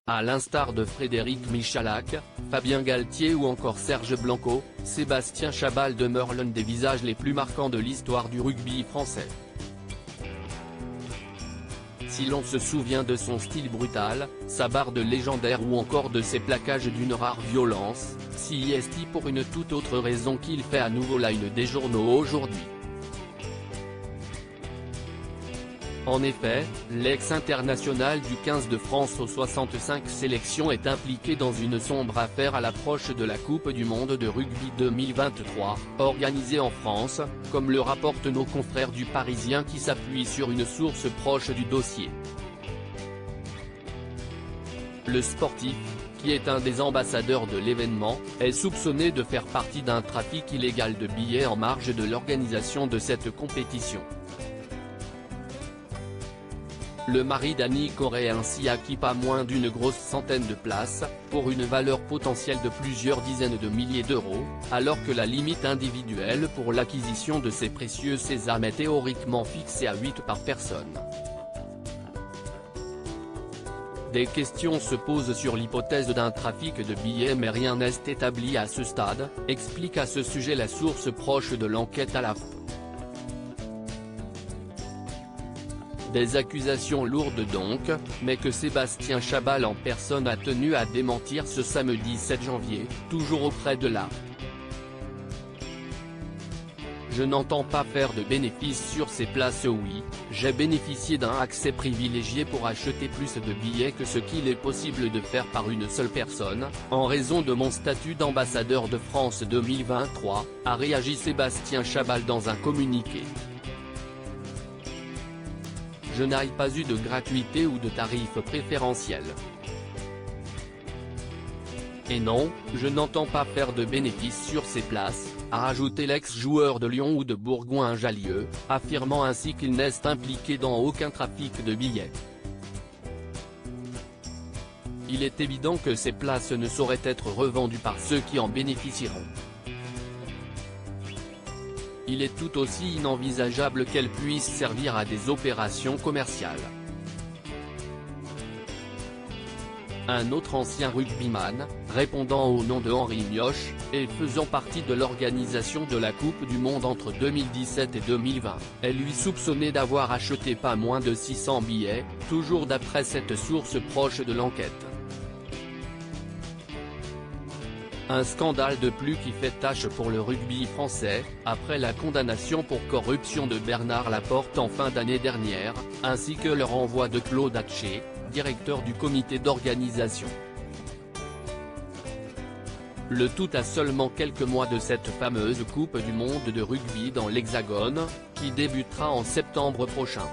À l'instar de Frédéric Michalak, Fabien Galtier ou encore Serge Blanco, Sébastien Chabal demeure l'un des visages les plus marquants de l'histoire du rugby français. Si l'on se souvient de son style brutal, sa barde légendaire ou encore de ses plaquages d'une rare violence, si est pour une toute autre raison qu'il fait à nouveau la une des journaux aujourd'hui. En effet, l'ex-international du 15 de France aux 65 sélections est impliqué dans une sombre affaire à l'approche de la Coupe du Monde de rugby 2023, organisée en France, comme le rapportent nos confrères du Parisien qui s'appuient sur une source proche du dossier. Le sportif, qui est un des ambassadeurs de l'événement, est soupçonné de faire partie d'un trafic illégal de billets en marge de l'organisation de cette compétition. Le mari d'Annick aurait ainsi acquis pas moins d'une grosse centaine de places, pour une valeur potentielle de plusieurs dizaines de milliers d'euros, alors que la limite individuelle pour l'acquisition de ces précieux sésames est théoriquement fixée à 8 par personne. Des questions se posent sur l'hypothèse d'un trafic de billets mais rien n'est établi à ce stade, explique à ce sujet la source proche de l'enquête à l'AFP. Des accusations lourdes donc, mais que Sébastien Chabal en personne a tenu à démentir ce samedi 7 janvier, toujours auprès de l'AFP. Je n'entends pas faire de bénéfices sur ces places. Oui, j'ai bénéficié d'un accès privilégié pour acheter plus de billets que ce qu'il est possible de faire par une seule personne, en raison de mon statut d'ambassadeur de France 2023, a réagi Sébastien Chabal dans un communiqué. Je n'ai pas eu de gratuité ou de tarifs préférentiels. Et non, je n'entends pas faire de bénéfices sur ces places, a rajouté l'ex-joueur de Lyon ou de Bourgoin-Jallieu, affirmant ainsi qu'il n'est impliqué dans aucun trafic de billets. Il est évident que ces places ne sauraient être revendues par ceux qui en bénéficieront. Il est tout aussi inenvisageable qu'elles puissent servir à des opérations commerciales. Un autre ancien rugbyman, répondant au nom de Henri Mioche, et faisant partie de l'organisation de la Coupe du Monde entre 2017 et 2020, est lui soupçonné d'avoir acheté pas moins de 600 billets, toujours d'après cette source proche de l'enquête. Un scandale de plus qui fait tache pour le rugby français, après la condamnation pour corruption de Bernard Laporte en fin d'année dernière, ainsi que le renvoi de Claude Hatché, directeur du comité d'organisation. Le tout à seulement quelques mois de cette fameuse Coupe du Monde de rugby dans l'Hexagone, qui débutera en septembre prochain.